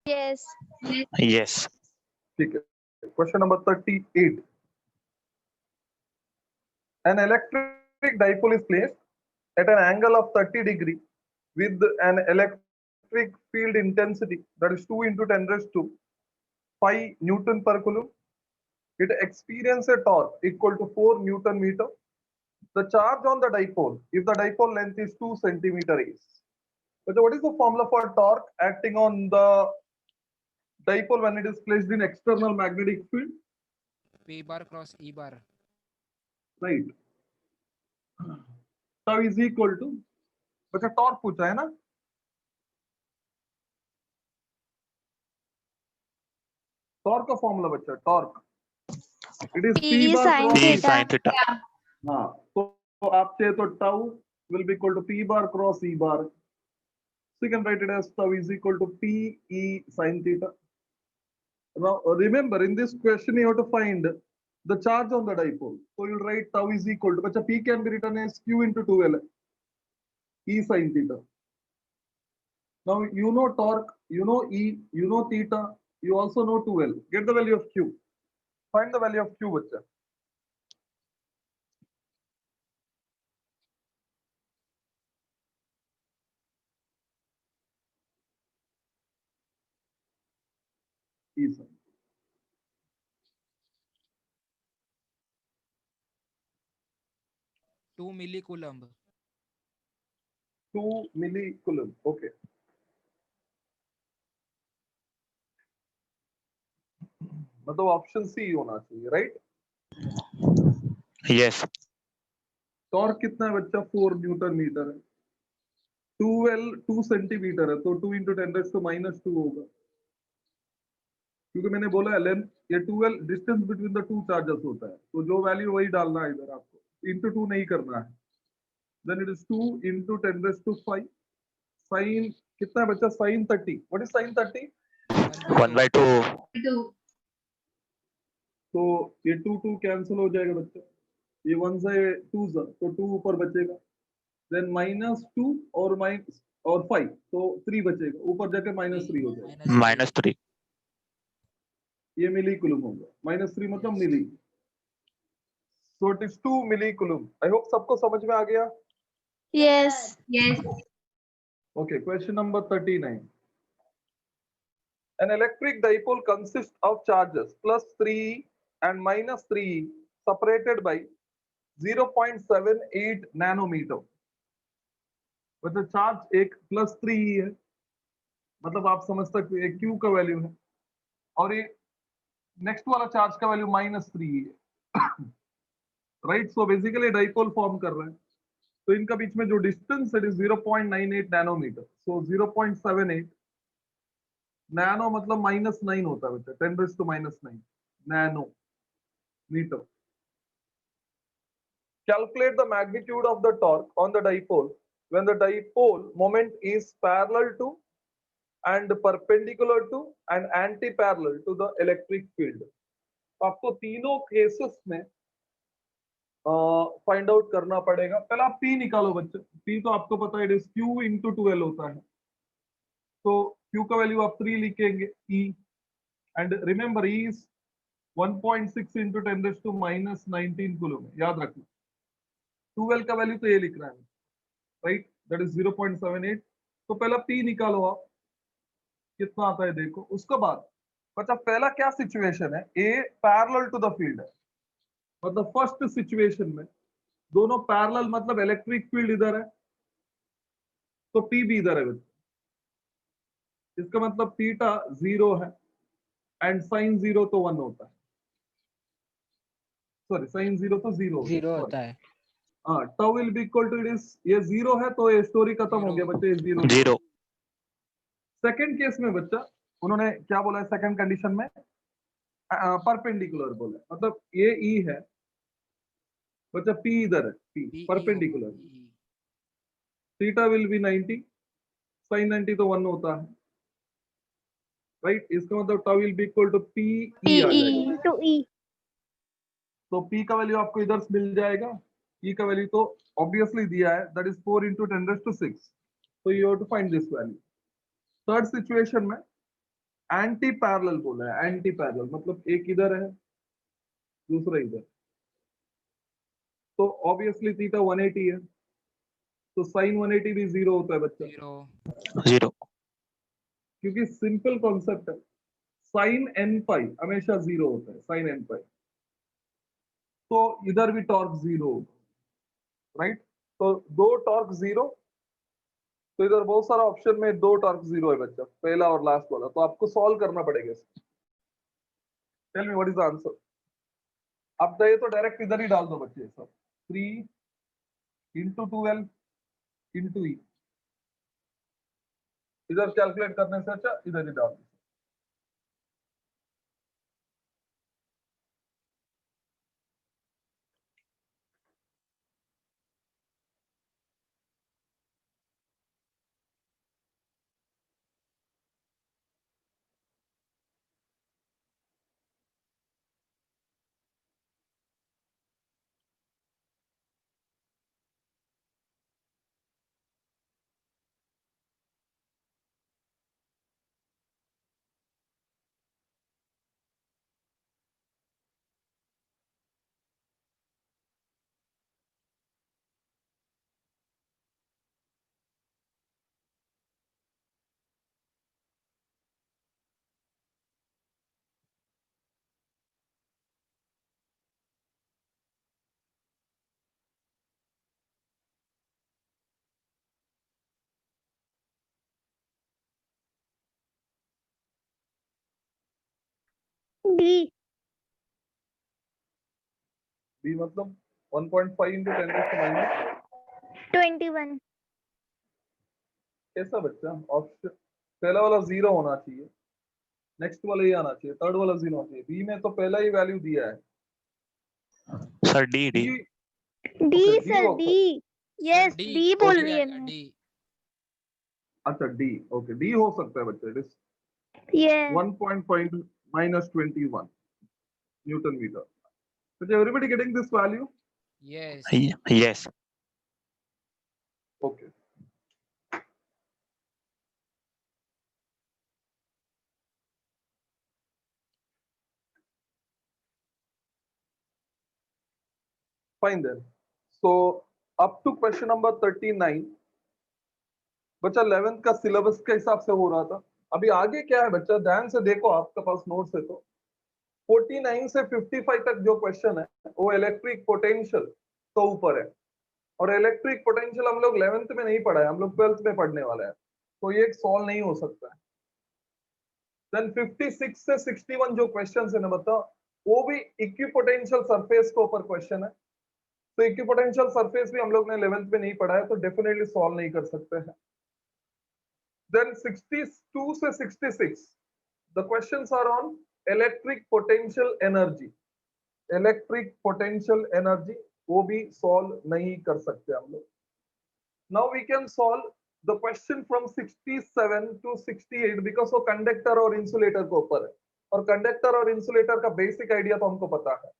Yes. Yes. ठीक है, question number 38. An electric dipole is placed at an angle of 30 degree with an electric field intensity that is 2 into 10 raised to 5 Newton per coulomb. It experiences a torque equal to 4 Newton meter. The charge on the dipole, if the dipole length is 2 centimeter, is. So what is the formula for torque acting on the dipole when it is placed in external magnetic field? P bar cross E bar. Right. Tau is equal to, बच्चा torque पूछा है ना, torque का formula बच्चा, torque it is P P bar sin cross. P theta. sin theta. हाँ, तो आप चाहे तो tau will be equal to P bar cross E bar. So you can write it as tau is equal to P E sin theta. Now remember, in this question you have to find the charge on the dipole. So you'll write tau is equal to, बच्चा P can be written as Q into 2L E sin theta. Now you know torque, you know E, you know theta, you also know 2L. Get the value of Q. Find the value of Q, बच्चा. E sin. 2 millicoulomb. 2 millicoulomb. Okay. मतलब option C होना चाहिए, right? Yes. Torque कितना है बच्चा? 4 Newton metre है. 2L 2 centimetre है, तो 2 into 10 raised to -2 होगा, क्योंकि मैंने बोला है लेंथ, ये 2L distance between the two charges होता है, तो जो वैल्यू वही डालना है इधर आपको, इंटू 2 नहीं करना है. Then it is 2 into 10 raised to 5. Sine कितना है बच्चा? Sine 30. What is sine 30? 1 by 2. तो ये 2 2 कैंसिल हो जाएगा बच्चा, ये 1 से 2 से, तो 2 ऊपर बचेगा. देन -2 और माइनस और 5, तो 3 बचेगा, ऊपर जाके -3 हो जाएगा. -3. ये मिली कुलम होगा. -3 मतलब milli. So it is 2 millicoulomb. I hope सबको समझ में आ गया. Yes. Okay, question number 39. An electric dipole consists of charges +3 and -3 separated by 0.78 nanometer. मतलब चार्ज एक +3 ही है, मतलब आप समझ सकते हैं Q का वैल्यू है, और ये नेक्स्ट वाला चार्ज का वैल्यू -3 है. Right. So basically dipole form कर रहे हैं, तो इनका बीच में जो डिस्टेंस है 0.98 नैनोमीटर. सो 0.78 नैनो मतलब -9 होता है बच्चा, 10 raised to -9 nanometre. Calculate the magnitude of the torque on the dipole when the dipole moment is parallel to and perpendicular to and anti-parallel to the electric field. आपको तीनों cases में find out करना पड़ेगा. पहले आप P निकालो बच्चे. P तो आपको पता है, it is Q into 2L होता है, तो Q का वैल्यू आप 3 लिखेंगे E, and remember E is 1.6 into 10 raised to -19 coulomb. याद रखना. 2L का वैल्यू तो ये लिख रहा है, राइट, दैट इज 0.78. तो पहला P निकालो आप, कितना आता है देखो. उसके बाद बच्चा पहला क्या सिचुएशन है? A parallel to the field है, मतलब फर्स्ट सिचुएशन में दोनों पैरेलल, मतलब इलेक्ट्रिक फील्ड इधर है तो P भी इधर है. इसका मतलब थीटा 0 है एंड साइन 0 तो 1 होता है. सॉरी, साइन 0 तो 0 होता है. हाँ, tau will be equal to, it is, ये 0 है तो ये स्टोरी खत्म हो गया बच्चे. 0. सेकंड केस में बच्चा उन्होंने क्या बोला है? सेकंड कंडीशन में परपेंडिकुलर बोला, मतलब ये E है बच्चा, P इधर है, P perpendicular. Theta will be 90, sine 90 तो 1 होता है, राइट. इसका मतलब tau will be equal to P E आ जाएगा. to E. तो P का वैल्यू आपको इधर मिल जाएगा. E का वैल्यू तो ऑब्वियसली दिया है, that is 4 into 10 raised to 6. तो you have to find this value. Third situation में एंटी पैरेलल बोला है, एंटी पैरेलल मतलब एक इधर है दूसरा इधर, तो ऑब्वियसली थीटा 180 है, तो साइन 180 भी 0 होता है बच्चा, 0 0. क्योंकि सिंपल कॉन्सेप्ट है, साइन एन पाई हमेशा 0 होता है, साइन एन पाई, तो इधर भी टॉर्क 0 होगा, राइट। तो दो टॉर्क 0, तो इधर बहुत सारा ऑप्शन में दो टॉर्क 0 है बच्चा, पहला और लास्ट वाला, तो आपको सॉल्व करना पड़ेगा। Tell me what is the answer. अब तो ये तो डायरेक्ट इधर ही डाल दो बच्चे, सब 3 इंटू 12 इंटू ई, इधर कैलकुलेट करने से अच्छा इधर ही डाल दो। D. बी मतलब 1.5 इंटू 10⁻⁻, 21. कैसा बच्चा ऑप्शन, पहला वाला 0 होना चाहिए, नेक्स्ट वाला ये आना चाहिए, थर्ड वाला 0 होना चाहिए, बी में तो पहला ही वैल्यू दिया है। Sir, D. D, D Okay, D sir, होगा। D. Yes, D D बोल रही है मैं. D अच्छा डी, ओके डी हो सकता है बच्चा, it is Yes. 1.5 minus 21 newton meter. Is everybody getting this value? yes Yes. Okay. Fine then. So up to question number 39, बच्चा 11th का सिलेबस के हिसाब से हो रहा था। अभी आगे क्या है बच्चा, ध्यान से देखो, आपके पास नोट्स है तो 49 से 55 तक जो क्वेश्चन है वो इलेक्ट्रिक पोटेंशियल तो ऊपर है, और इलेक्ट्रिक पोटेंशियल हम लोग 11th में नहीं पढ़ा है, हम लोग 12th में पढ़ने वाले हैं, तो ये सॉल्व नहीं हो सकता है। देन 56 से 61 जो क्वेश्चन है ना बता, वो भी इक्विपोटेंशियल सरफेस के ऊपर क्वेश्चन है, तो इक्विपोटेंशियल सरफेस भी हम लोग ने 11th में नहीं पढ़ा है, तो डेफिनेटली सॉल्व नहीं कर सकते हैं। देन 62 से 66 the questions are on electric potential energy, electric potential energy, वो भी सॉल्व नहीं कर सकते हम लोग। Now we can solve the question from 67 to 68 because वो कंडक्टर और इंसुलेटर के ऊपर है, और कंडक्टर और इंसुलेटर का बेसिक आइडिया तो हमको पता है,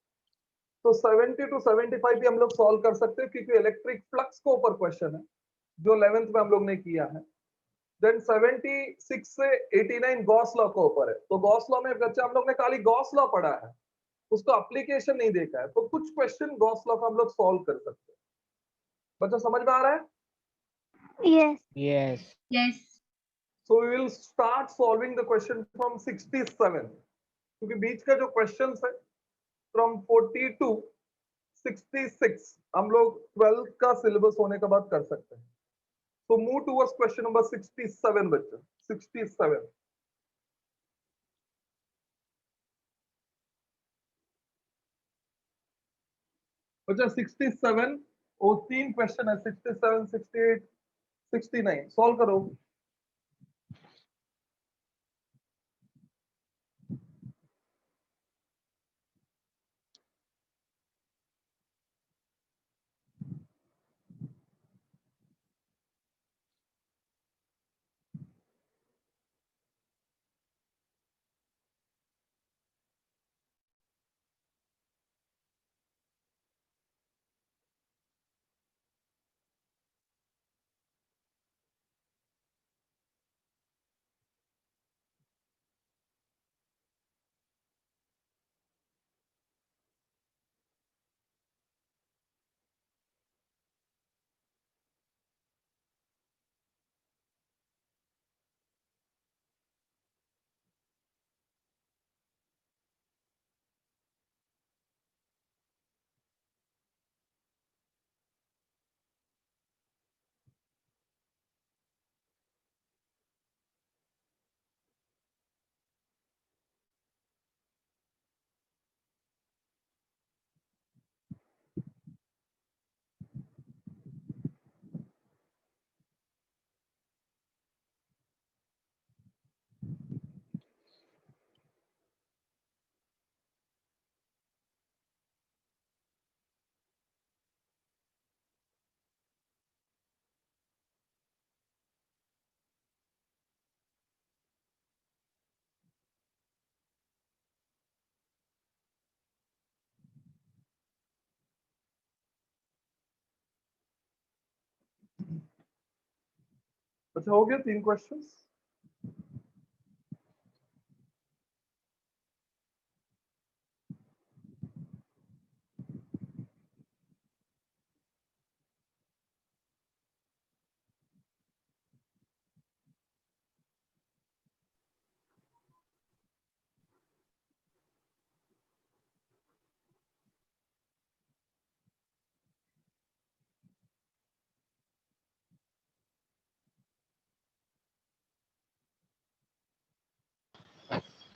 तो 70 टू 75 भी हम लोग सॉल्व कर सकते हैं, क्योंकि इलेक्ट्रिक फ्लक्स के ऊपर क्वेश्चन है जो 11th में हम लोग ने किया है। देन 76 से 89 गॉस लॉ के ऊपर है, तो गॉस लॉ में बच्चा हम लोग ने खाली गॉस लॉ पढ़ा है, उसका एप्लीकेशन नहीं देखा है, तो कुछ क्वेश्चन गॉस लॉ का हम लोग सॉल्व कर सकते हैं। बच्चा समझ में आ रहा है? Yes. yes Yes. So we will start solving the question from 67, क्योंकि बीच का जो क्वेश्चन है from 40 to 66 हम लोग 12th का सिलेबस होने के बाद कर सकते हैं। So move towards question number 67 बच्चा, 67। बच्चा 67 वो तीन क्वेश्चन है, 67, 68, 69 सॉल्व करो। अच्छा हो गया 3 क्वेश्चंस।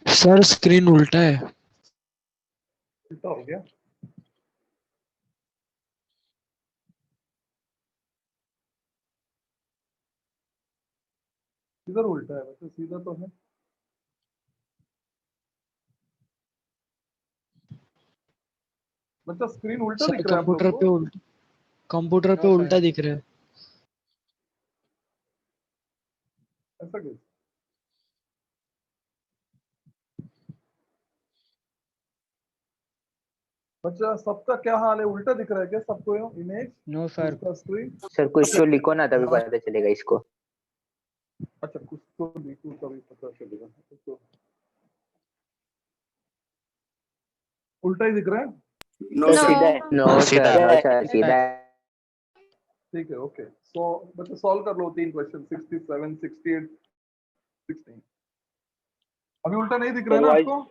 सर स्क्रीन उल्टा है। उल्टा हो गया। इधर उल्टा है वैसे, सीधा तो है। मतलब स्क्रीन उल्टा सर दिख रहा है आप लोग को? कंप्यूटर पे No, उल्टा sir. दिख रहा है। ऐसा कैसे? बच्चा सबका क्या हाल है, उल्टा दिख रहा है क्या सबको इमेज? No, sir. उसका स्क्रीन? सर कुछ तो लिखो ना, तभी पता चलेगा इसको। अच्छा कुछ तो लिखो तभी पता चलेगा। तो उल्टा ही दिख रहा है। No No. सीधा है। नो सीधा सर, है। नो सर, सीधा है। ठीक है ओके। सो बच्चा सॉल्व कर लो 3 क्वेश्चन 67, 68, 16। अभी उल्टा नहीं दिख रहा है ना आपको?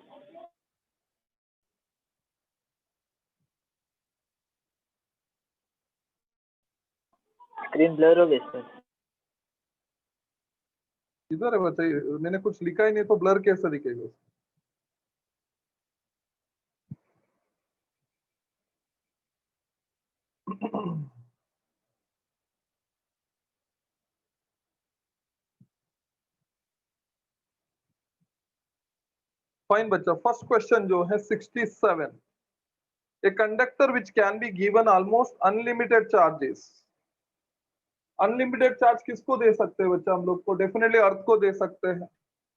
स्क्रीन ब्लर हो गई सर। इधर है बच्चा, मैंने कुछ लिखा ही नहीं तो ब्लर कैसे दिखेगा? फाइन बच्चा, फर्स्ट क्वेश्चन जो है 67। A conductor which can be given almost unlimited charges. Unlimited charge किसको दे सकते हैं बच्चा? हम लोग को डेफिनेटली अर्थ को दे सकते हैं,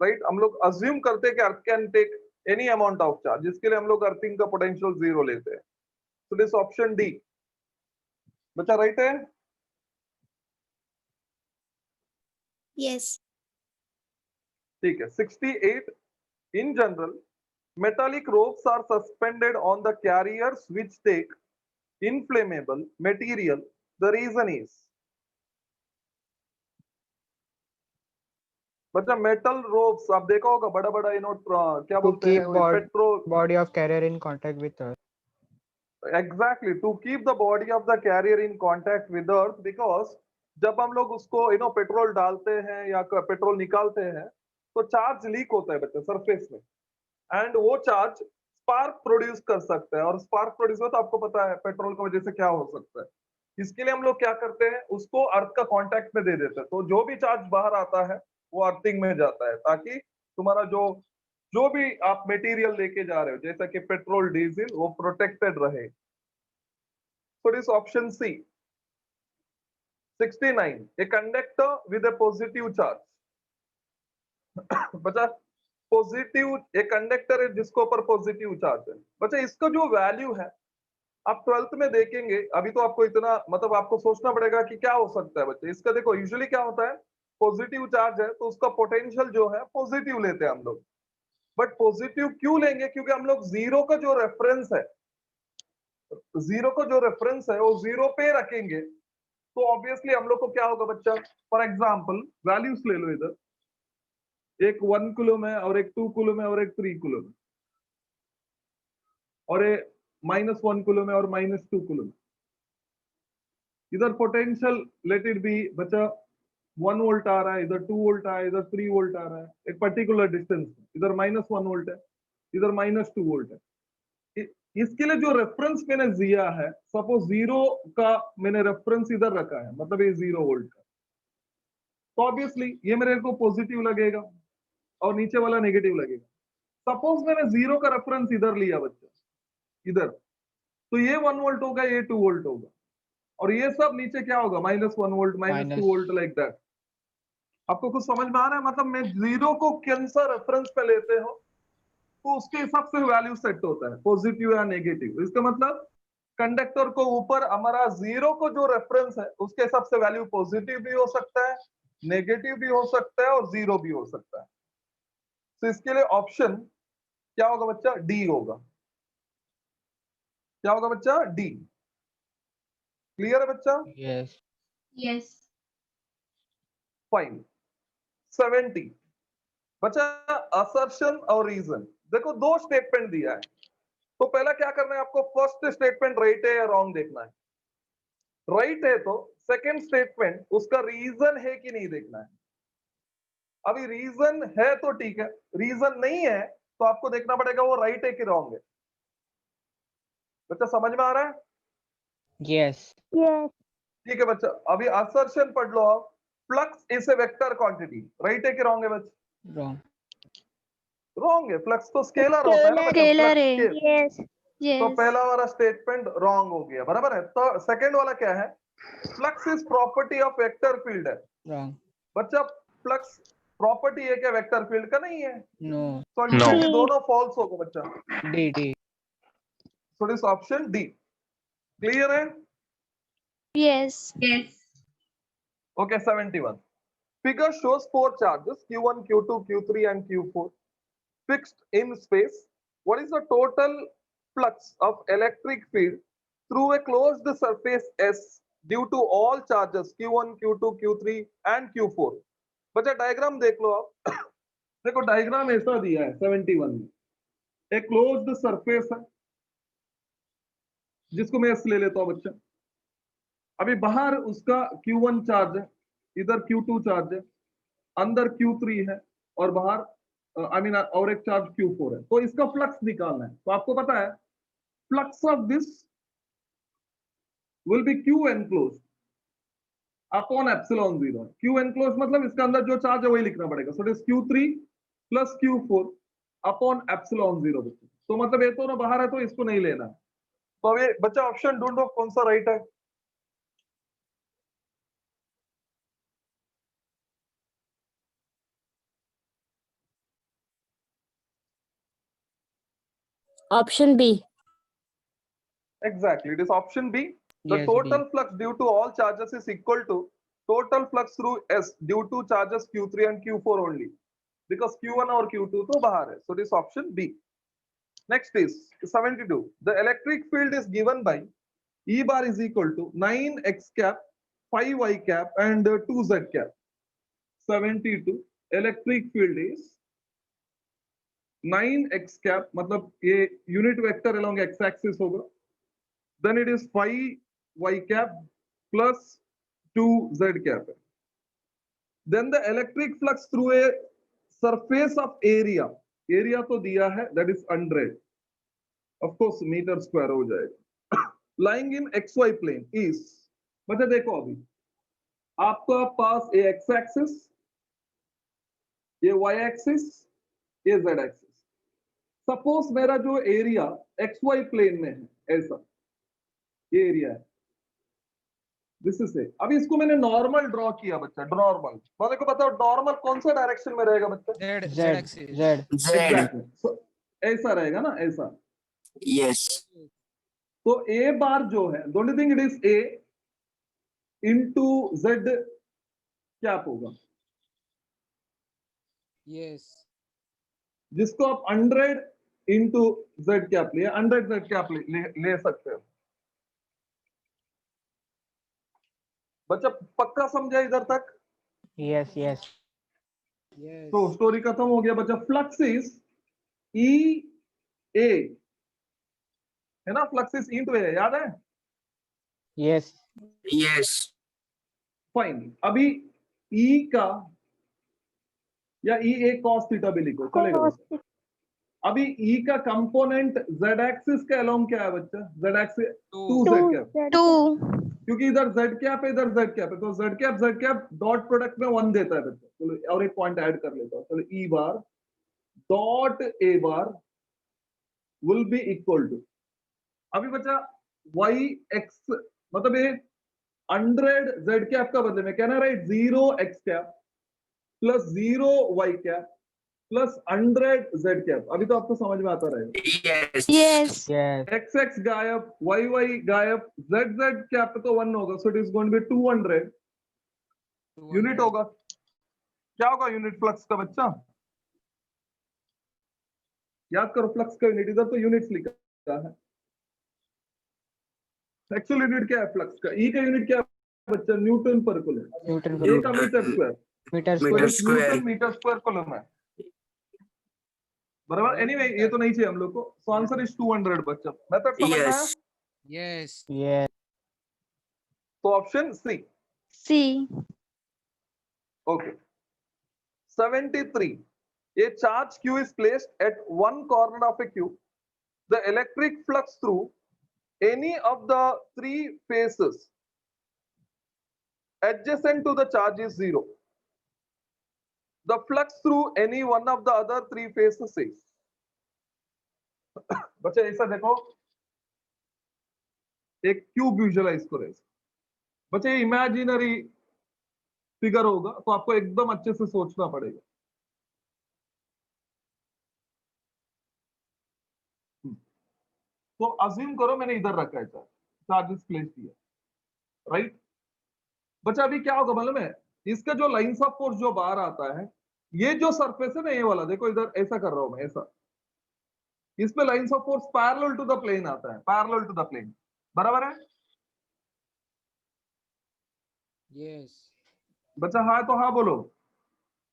राइट। हम लोग अज्यूम करते हैं कि earth can take any amount of charge, जिसके लिए हम लोग अर्थिंग का पोटेंशियल 0 लेते हैं। सो दिस ऑप्शन डी बच्चा राइट है। Yes. ठीक है 68। In general metallic ropes are suspended on the carriers which take inflammable material. The reason is, बच्चा मेटल रोप्स आप देखा होगा, बड़ा बड़ा क्या To बोलते keep हैं, petrol. body of carrier in contact with earth. Exactly, to keep the body of the carrier in contact with earth, because जब हम लोग उसको पेट्रोल डालते हैं या पेट्रोल निकालते हैं तो चार्ज लीक होता है बच्चा सरफेस में, एंड वो चार्ज स्पार्क प्रोड्यूस कर सकता है। और स्पार्क प्रोड्यूस हो तो आपको पता है पेट्रोल की वजह से क्या हो सकता है। इसके लिए हम लोग क्या करते हैं, उसको अर्थ का कांटेक्ट में दे देते हैं, तो जो भी चार्ज बाहर आता है वो अर्थिंग में जाता है, ताकि तुम्हारा जो भी आप मटेरियल लेके जा रहे हो जैसा कि पेट्रोल डीजल, वो प्रोटेक्टेड रहे। So it is option C. 69. A conductor with a positive charge. बच्चा पॉजिटिव, एक कंडक्टर है जिसके ऊपर पॉजिटिव चार्ज है। बच्चा इसका जो वैल्यू है आप 12th में देखेंगे, अभी तो आपको इतना मतलब आपको सोचना पड़ेगा कि क्या हो सकता है बच्चे। इसका देखो यूजुअली क्या होता है, पॉजिटिव चार्ज है तो उसका पोटेंशियल जो है पॉजिटिव लेते हैं हम लोग। बट पॉजिटिव क्यों लेंगे? क्योंकि हम लोग जीरो का जो रेफरेंस है, वो जीरो पे रखेंगे, तो ऑब्वियसली हम लोग को क्या होगा बच्चा। फॉर एग्जाम्पल वैल्यूज ले लो, इधर एक 1 कूलम है और एक 2 कूलम है और एक 3 कूलम है, और ये -1 कूलम है और -2 कूलम। इधर पोटेंशियल लेट इट बी बच्चा 1 वोल्ट आ रहा है, इधर 2 वोल्ट आ रहा है, इधर 3 वोल्ट आ रहा है, एक पर्टिकुलर डिस्टेंस। इधर -1 वोल्ट है, इधर -2 वोल्ट है। इसके लिए जो रेफरेंस मैंने दिया है, सपोज 0 का मैंने रेफरेंस इधर रखा है, मतलब ये 0 वोल्ट का, तो ऑब्वियसली ये मेरे को पॉजिटिव लगेगा और नीचे वाला नेगेटिव लगेगा। सपोज मैंने 0 का रेफरेंस इधर लिया बच्चा, इधर, तो ये 1 वोल्ट होगा, ये 2 वोल्ट होगा, और ये सब नीचे क्या होगा, -1 वोल्ट, -2 वोल्ट, लाइक दैट। आपको कुछ समझ में आ रहा है? मतलब मैं 0 को कौन सा रेफरेंस पे लेते हो तो उसके हिसाब से वैल्यू सेट होता है, पॉजिटिव या नेगेटिव। इसका मतलब कंडक्टर को ऊपर हमारा 0 को जो रेफरेंस है उसके हिसाब से वैल्यू पॉजिटिव भी हो सकता है नेगेटिव भी हो सकता है और जीरो भी हो सकता है। तो इसके लिए ऑप्शन क्या होगा बच्चा? डी होगा। क्या होगा बच्चा? डी। क्लियर है बच्चा? Yes. Yes. फाइन। 70 बच्चा, असर्शन और रीजन। देखो दो स्टेटमेंट दिया है, तो पहला क्या करना है आपको? फर्स्ट स्टेटमेंट राइट है या रॉन्ग देखना है। राइट है तो सेकंड स्टेटमेंट उसका रीजन है कि नहीं देखना है। अभी रीजन है तो ठीक है, रीजन नहीं है तो आपको देखना पड़ेगा वो राइट है कि रॉन्ग है। बच्चा समझ में आ रहा है? Yes. Yes. ठीक है बच्चा, अभी असर्शन पढ़ लो आप। Flux is a vector quantity, right है कि रॉन्ग है बच्चा? Wrong. रॉन्ग है, फ्लक्स तो स्केलर होता है ना बच्चा, Scalar flux है। scale। Yes. तो Yes. पहला वाला स्टेटमेंट रॉन्ग हो गया, बराबर है। तो सेकंड वाला क्या है? Flux is property of vector field है। Wrong. बच्चा फ्लक्स प्रॉपर्टी है क्या वेक्टर फील्ड का? नहीं है, No. तो No. अल्टीमेटली दोनों फॉल्स होगा बच्चा। D. So this option D. Clear है? Yes. Yes. Okay. 71 figure shows four charges q1 q2 q3 and q4 fixed in space. What is the total flux of electric field through a closed surface S due to all charges q1 q2 q3 and q4? बच्चा diagram देख लो आप। देखो diagram ऐसा दिया है 71 में, एक closed surface है जिसको मैं S ले लेता हूं बच्चा। अभी बाहर उसका q1 चार्ज है, इधर q2 चार्ज है, अंदर q3 है और बाहर और एक चार्ज q4 है। तो इसका फ्लक्स निकालना है। तो आपको पता है flux of this will be q enclosed upon epsilon 0। q enclosed मतलब इसका अंदर जो चार्ज है वही लिखना पड़ेगा। सो it is q3 plus q4 upon epsilon 0। तो मतलब ये तो ना बाहर है तो इसको नहीं लेना है। तो अभी बच्चा ऑप्शन ढूंढो कौन सा राइट है। Option B. Exactly, it is option B. The Yes, total B. flux due to all charges is equal to total flux through S due to charges Q3 and Q4 only, because Q1 और Q2 तो बाहर है. So this option B. Next is 72. The electric field is given by E bar is equal to 9x cap, 5y cap and 2z cap. 72. Electric field is 9x cap, मतलब ये unit vector along x axis होगा. Then it is 5y cap plus 2z cap. Then the electric flux through a surface of area, area तो दिया है, that is 100, of course meter square हो जाएगा, lying in xy plane is, मतलब देखो अभी आपका पास ये x axis, ये y axis, ये z axis. सपोज मेरा जो एरिया xy प्लेन में है, ऐसा ये एरिया है, दिस इज इट. अभी इसको मैंने नॉर्मल ड्रॉ किया बच्चा, नॉर्मल. मेरे को बताओ नॉर्मल कौन सा डायरेक्शन में रहेगा बच्चा? Z. Exactly. So, ऐसा रहेगा ना, ऐसा. Yes. तो ए बार जो है, don't you think it is a into Z cap होगा, Yes. जिसको आप 100 इंटू जेड कैप लिए 100 जेड कैप ले सकते हो. बच्चा पक्का समझा इधर तक? Yes. Yes. Yes. तो स्टोरी खत्म हो गया बच्चा. फ्लक्स इज ई ए है ना, फ्लक्स इज इंटू ए, याद है? Yes. Yes. फाइन. अभी ई का या ई ए कॉस थीटा भी लिखो, चलेगा बच्चा. अभी ई का कंपोनेंट जेड एक्सिस के अलोंग क्या है बच्चा? Z axis 2z cap, 2. क्योंकि इधर z कैप है, इधर z कैप है, तो z कैप डॉट प्रोडक्ट में 1 देता है बच्चा. चलो और एक पॉइंट ऐड कर लेता हूं. चलो E bar dot A bar will be equal to, अभी बच्चा y x, मतलब ये 100 z कैप का बदले में कहना right 0 x cap plus 0 y cap plus 100 z cap. अभी तो आपको समझ में आता रहेगा. Yes. Yes. Yes. x गायब, y गायब, z कैप तो 1 होगा. So it is going to be 200 unit होगा. क्या होगा यूनिट फ्लक्स का बच्चा? याद करो फ्लक्स का यूनिट, इधर तो यूनिट्स लिखा है, एक्चुअल यूनिट क्या है फ्लक्स का? ई का यूनिट क्या है बच्चा? न्यूटन पर कूलम। न्यूटन ए का meter square, meter meter square square. Newton meter square coulomb है, बराबर। एनीवे ये तो नहीं चाहिए हम लोग को, सो आंसर इज 200 बच्चा। मेथड समझ में आया? Yes. Yes. yes तो option C. C. Okay. 73. A charge Q is placed at one corner of a cube. The electric flux through any of the three faces adjacent to the charge is 0. The flux through any one of the other three faces is. बच्चे ऐसा देखो, एक cube visualise करो। बच्चे imaginary figure होगा तो आपको एकदम अच्छे से सोचना पड़ेगा। तो अज्यूम करो मैंने इधर रखा है चार्जेस प्लेस किया, राइट। बच्चा अभी क्या होगा मालूम है? इसका जो लाइंस ऑफ फोर्स जो बाहर आता है, ये जो सरफेस है ना ये वाला, देखो इधर ऐसा कर रहा हूं मैं, ऐसा, इसमें lines of force parallel to the plane आता है, पैरेलल टू द प्लेन, बराबर है Yes. बच्चा? हाँ तो हाँ बोलो।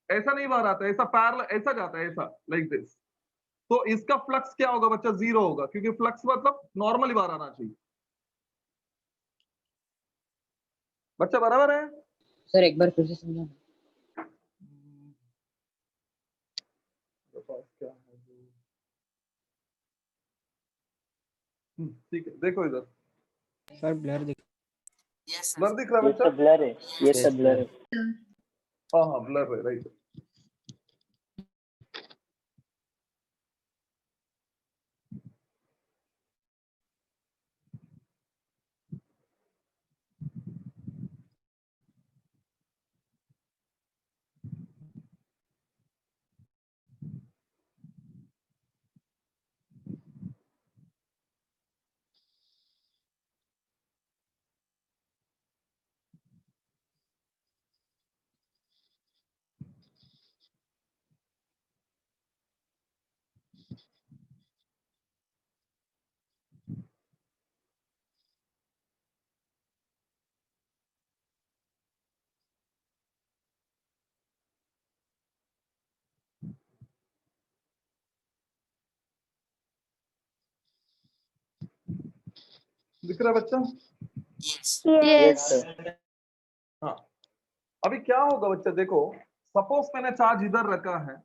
ऐसा नहीं बाहर आता, ऐसा पैरेलल, ऐसा जाता है, ऐसा लाइक दिस। तो इसका फ्लक्स क्या होगा बच्चा? 0 होगा, क्योंकि फ्लक्स मतलब नॉर्मली बाहर आना चाहिए। बच्चा बराबर है? सर एक बार फिर से समझाना। क्या है? ठीक है, देखो इधर सर ब्लर दिख Yes. ब्लर दिख रहा है ये बच्चा? सब ब्लर है, ये सब ब्लर है। हाँ हाँ ब्लर है, राइट। दिख रहा है बच्चा? Yes. Yes. हाँ, अभी क्या होगा बच्चा? देखो सपोज मैंने चार्ज इधर रखा है,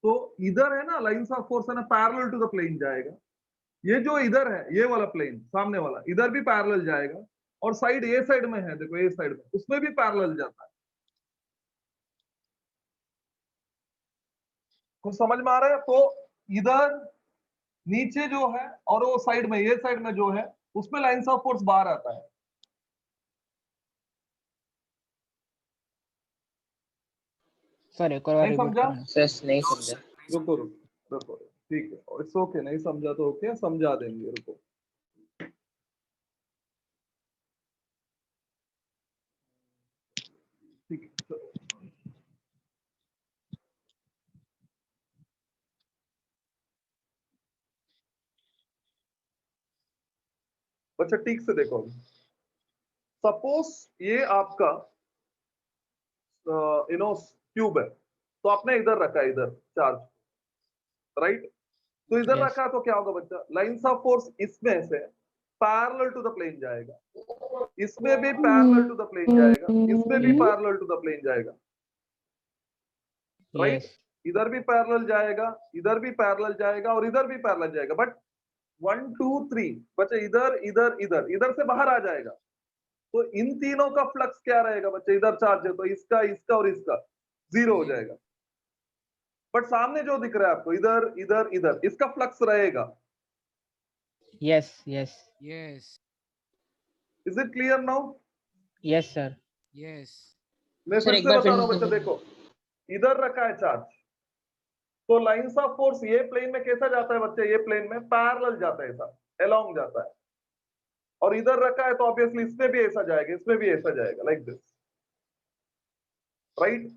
तो इधर है ना लाइंस ऑफ फोर्स है ना, पैरेलल टू द प्लेन जाएगा। ये जो इधर है ये वाला प्लेन सामने वाला, इधर भी पैरेलल जाएगा, और साइड ए साइड में है, देखो ए साइड में, उसमें भी पैरेलल जाता है। कुछ समझ में आ रहा है? तो इधर नीचे जो है और वो साइड में, ये साइड में जो है, उसमें लाइंस ऑफ फोर्स बाहर आता है। सर एक और बार नहीं रिपीट समझा? करना। सर नहीं समझा। रुको रुको रुको, ठीक है, इट्स ओके, नहीं समझा तो ओके, समझा देंगे, रुको। ठीक है, चलो। बच्चा ठीक से देखो, सपोज ये आपका क्यूब है, तो आपने इधर रखा है, इधर चार्ज, राइट। तो इधर Yes. रखा तो क्या होगा बच्चा? लाइंस ऑफ फोर्स इसमें से पैरेलल टू द प्लेन जाएगा, इसमें भी पैरेलल टू द प्लेन जाएगा, इसमें भी पैरेलल टू द प्लेन जाएगा, राइट। Yes. इधर भी पैरेलल जाएगा, इधर भी पैरेलल जाएगा, और इधर भी पैरेलल जाएगा, बट 1 2 3 बच्चे इधर इधर इधर इधर से बाहर आ जाएगा। तो इन तीनों का फ्लक्स क्या रहेगा बच्चे? इधर चार्ज है तो इसका, इसका और इसका 0 हो जाएगा। बट सामने जो दिख रहा है आपको, इधर इधर इधर, इसका फ्लक्स रहेगा। Yes. Yes. Yes. Is it clear now? Yes sir. Yes. मैं सर, फिर एक से बार बता फिर रहा हूँ से बच्चा, समझाइए। देखो इधर रखा है चार्ज, तो लाइंस ऑफ फोर्स ये प्लेन में कैसा जाता है बच्चे? ये प्लेन में पैरेलल जाता है, ऐसा अलोंग जाता है। और इधर रखा है तो ऑब्वियसली इसमें भी ऐसा जाएगा, इसमें भी ऐसा जाएगा, like this, right.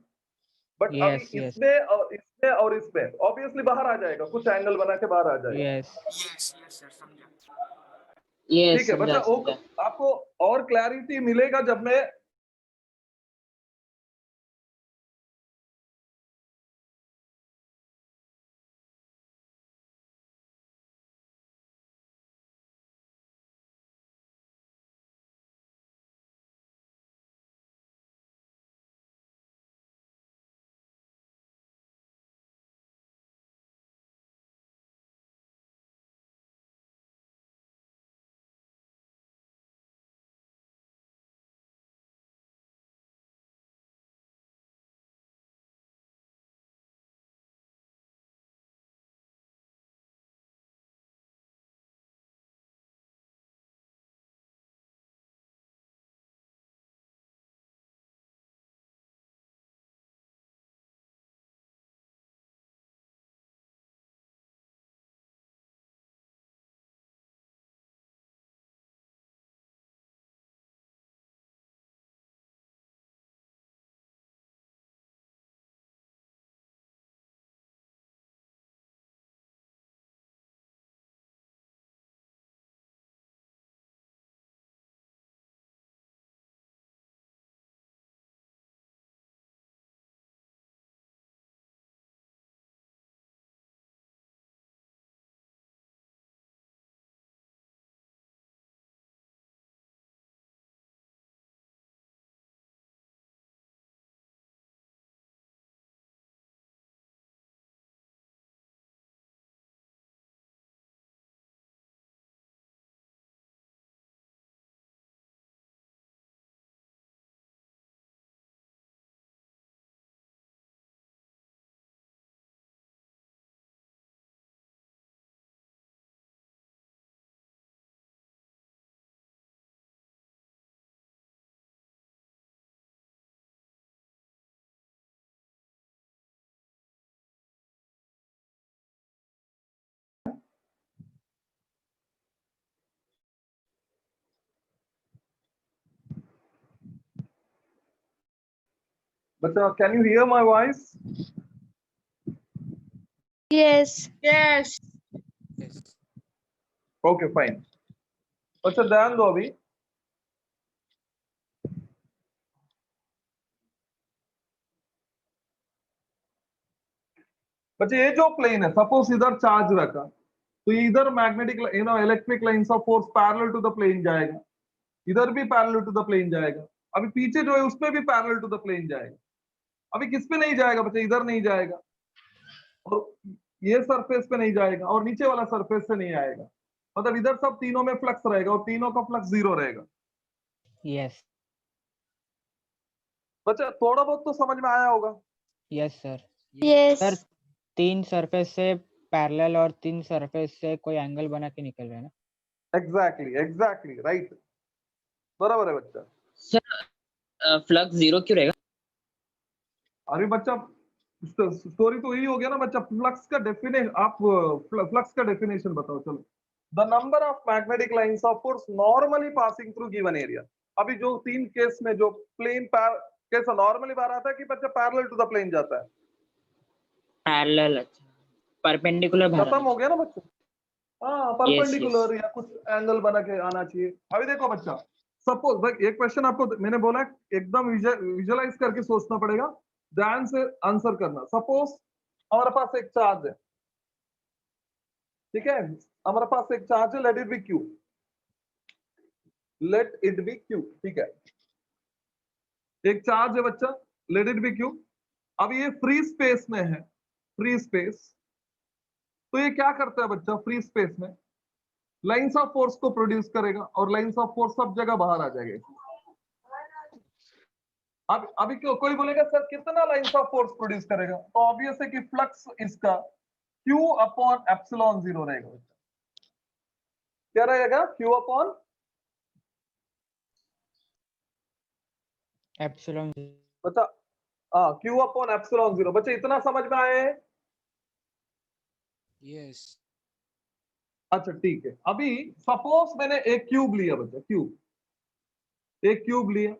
But Yes, अभी yes. इसमें और इसमें ऑब्वियसली बाहर आ जाएगा, कुछ एंगल बना के बाहर आ जाएगा। Yes. Yes, yes, sir. समझा। Yes, ठीक है बच्चा, समझा। आपको और क्लैरिटी मिलेगा जब मैं बच्चा, can you here my voice? Yes. Yes. Okay fine. बच्चा ध्यान दो अभी, बच्चे ये जो प्लेन है, सपोज इधर चार्ज रखा, तो इधर magnetic electric lines of force parallel to the plane जाएगा, इधर भी पैरेलल टू द प्लेन जाएगा, अभी पीछे जो है उसमें भी पैरेलल टू द प्लेन जाएगा। अभी किस पे नहीं जाएगा बच्चे? इधर नहीं जाएगा, और ये सरफेस पे नहीं जाएगा, और नीचे वाला सरफेस से नहीं आएगा। मतलब इधर सब तीनों में फ्लक्स रहेगा, और तीनों का फ्लक्स जीरो रहेगा। Yes. बच्चा थोड़ा बहुत तो समझ में आया होगा। Yes, sir. Yes. Sir 3 surface से पैरेलल और 3 सरफेस से कोई एंगल बना के निकल रहा है ना? एग्जैक्टली राइट, बराबर है बच्चा। सर फ्लक्स 0 क्यों रहेगा? अरे बच्चा, स्टोरी तो यही हो गया ना बच्चा। फ्लक्स का डेफिनेशन, आप फ्लक्स का डेफिनेशन बताओ चलो। The number of magnetic lines of force normally passing through given area. अभी जो 3 केस में जो प्लेन कैसा नॉर्मली बाहर आता है कि बच्चा पैरेलल टू द प्लेन जाता है? पैरेलल, अच्छा परपेंडिकुलर बाहर खत्म हो गया ना बच्चा। हाँ, yes. परपेंडिकुलर या कुछ एंगल बना के आना चाहिए। अभी देखो बच्चा, सपोज भाई एक क्वेश्चन आपको मैंने बोला एकदम विजुअलाइज करके सोचना पड़ेगा, ध्यान से आंसर करना। सपोज हमारे पास एक चार्ज है, ठीक है, हमारे पास एक चार्ज है, let it be Q, let it be Q, ठीक है, एक चार्ज है बच्चा, लेट इट बी क्यू। अब ये फ्री स्पेस में है, फ्री स्पेस, तो ये क्या करता है बच्चा? फ्री स्पेस में लाइंस ऑफ फोर्स को प्रोड्यूस करेगा, और लाइंस ऑफ फोर्स सब जगह बाहर आ जाएगा। अब अभी क्यों कोई बोलेगा सर कितना लाइंस ऑफ फोर्स प्रोड्यूस करेगा? तो ऑब्वियस है कि फ्लक्स इसका Q अपॉन एप्सिलॉन 0 रहेगा। क्या रहेगा? Q upon epsilon. बच्चा, Q अपॉन एप्सिलॉन 0। बच्चे इतना समझ में आए? Yes. अच्छा ठीक है। अभी सपोज मैंने एक क्यूब लिया बच्चा, क्यूब, एक क्यूब लिया।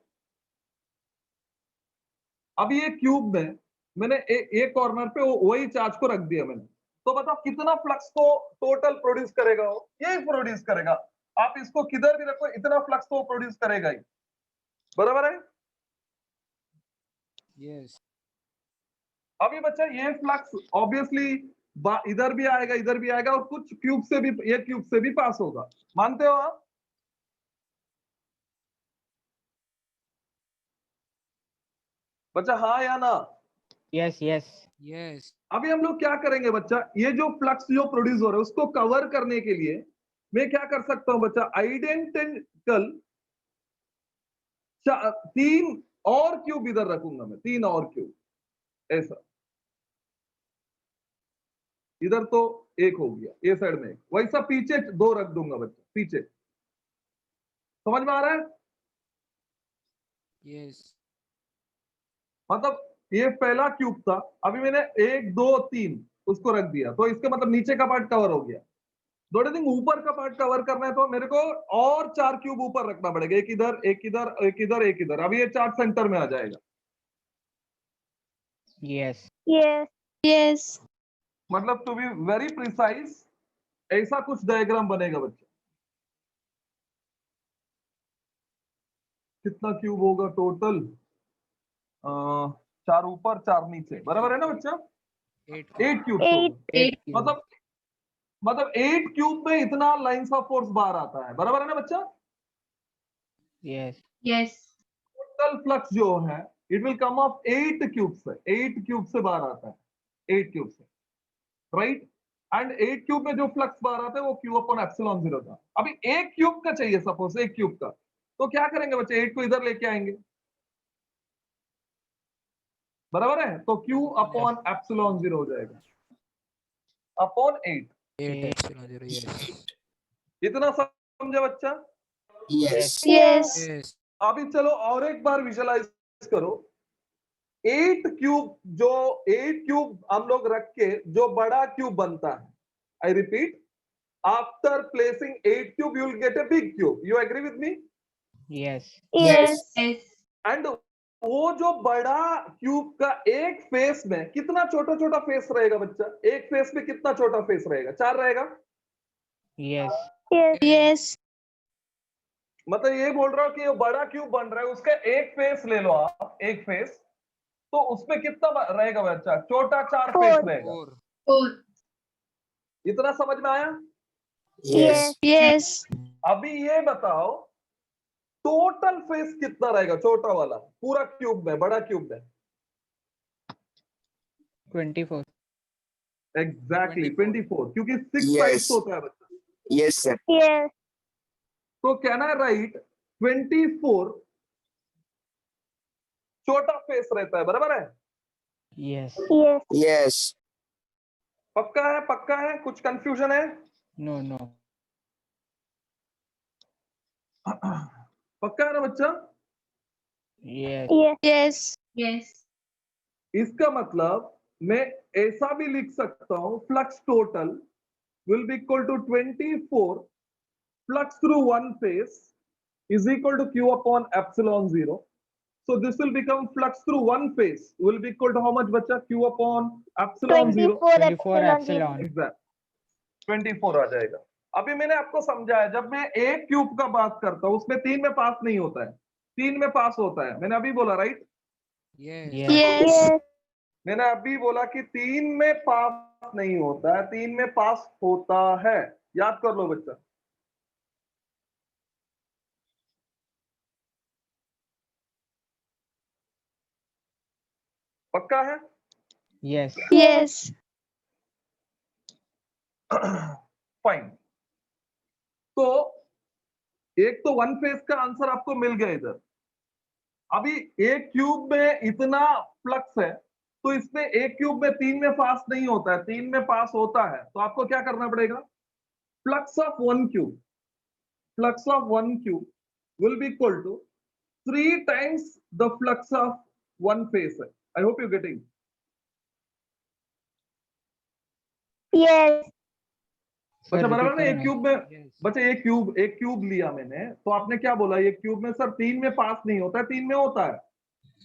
अभी ये क्यूब में मैंने एक कॉर्नर पे वही चार्ज को रख दिया मैंने, तो बताओ कितना फ्लक्स को टोटल प्रोड्यूस करेगा वो? यही प्रोड्यूस करेगा। आप इसको किधर भी रखो, इतना फ्लक्स तो प्रोड्यूस करेगा ही, बराबर है? Yes. अभी बच्चा ये फ्लक्स ऑब्वियसली इधर भी आएगा, इधर भी आएगा, और कुछ क्यूब से भी, ये क्यूब से भी पास होगा, मानते हो आप? बच्चा हाँ या ना? Yes yes Yes. अभी हम लोग क्या करेंगे बच्चा, ये जो फ्लक्स जो प्रोड्यूस हो रहा है उसको कवर करने के लिए मैं क्या कर सकता हूं बच्चा, आइडेंटिकल 3 और क्यूब इधर रखूंगा मैं, 3 और क्यूब ऐसा। इधर तो एक हो गया, ये साइड में एक, वैसा पीछे 2 रख दूंगा बच्चा पीछे। समझ में आ रहा है? Yes. मतलब ये पहला क्यूब था, अभी मैंने 1 2 3 उसको रख दिया, तो इसका मतलब नीचे का पार्ट कवर हो गया। थोड़े दिन ऊपर का पार्ट कवर करना है तो मेरे को और 4 क्यूब ऊपर रखना पड़ेगा, एक इधर एक इधर एक इधर एक इधर। अभी ये चार्ट सेंटर में आ जाएगा। Yes Yes. Yes. मतलब टू बी वेरी प्रिसाइज ऐसा कुछ डायग्राम बनेगा बच्चे। कितना क्यूब होगा टोटल? 4 ऊपर 4 नीचे, बराबर है ना बच्चा? 8. 8 क्यूब 8. मतलब 8 क्यूब में इतना लाइंस ऑफ फोर्स बाहर आता है, बराबर है ना बच्चा? Yes Yes. टोटल फ्लक्स जो है it will come of 8 cube से, 8 क्यूब से बाहर आता है, 8 क्यूब से, राइट? एंड 8 क्यूब में जो फ्लक्स बाहर आता है वो क्यू अपॉन एप्सिलॉन 0 था। अभी 1 क्यूब का चाहिए, सपोज 1 क्यूब का, तो क्या करेंगे बच्चे, 8 को इधर लेके आएंगे, बराबर है? तो क्यू अपॉन एप्सिलॉन 0 हो जाएगा अपॉन 8। 8 epsilon 0. Yes. इतना समझे बच्चा? Yes. Yes. Yes. अभी चलो और एक बार विजुअलाइज करो, 8 क्यूब हम लोग रख के जो बड़ा क्यूब बनता है, I repeat, after placing 8 cube you will get a big cube. You agree with me? Yes Yes. And वो जो बड़ा क्यूब का एक फेस में कितना छोटा छोटा फेस रहेगा बच्चा? एक फेस में कितना छोटा फेस रहेगा? 4 रहेगा। Yes Yes. Yes. मतलब ये बोल रहा हूं कि ये बड़ा क्यूब बन रहा है, उसका एक फेस ले लो आप, एक फेस, तो उसमें कितना रहेगा बच्चा? छोटा 4 फेस 4. रहेगा। 4. इतना समझ में आया? Yes. Yes. अभी ये बताओ टोटल फेस कितना रहेगा छोटा वाला पूरा क्यूब में, बड़ा क्यूब में? 24 एग्जैक्टली 24, क्योंकि 6 Yes. साइड्स होता है बच्चा। Yes, sir. Yes. तो कैन आई राइट 24 छोटा फेस रहता है, बराबर है? Yes Yes. Yes. पक्का है? पक्का है? कुछ कंफ्यूजन है? नो नो पक्का है ना बच्चा? Yes Yes. Yes. इसका मतलब मैं ऐसा भी लिख सकता हूं, flux total will be equal to 24 flux through one face is equal to q upon epsilon 0. So this will become flux through one phase will be equal to how much bacha? Q upon epsilon 0. 24 24 epsilon 0. Epsilon Exact. 24 आ जाएगा। अभी मैंने आपको समझाया, जब मैं एक cube का बात करता हूं उसमें 3 में पास नहीं होता है, 3 में पास होता है। मैंने अभी बोला, राइट? Yes. Yes Yes. मैंने अभी बोला कि 3 में पास नहीं होता है, 3 में पास होता है। याद कर लो बच्चा। पक्का है? Yes Yes. फाइन। तो एक तो वन फेज का आंसर आपको मिल गया इधर। अभी एक क्यूब में इतना फ्लक्स है, तो इसमें एक क्यूब में 3 में पास नहीं होता है, 3 में पास होता है, तो आपको क्या करना पड़ेगा? Flux of one cube will be equal to 3 times the flux of one face है। I hope you getting. Yes. बच्चा बराबर ना? एक क्यूब में Yes. बच्चा एक क्यूब लिया मैंने, तो आपने क्या बोला? एक क्यूब में सर 3 में पास नहीं होता है, 3 में होता है।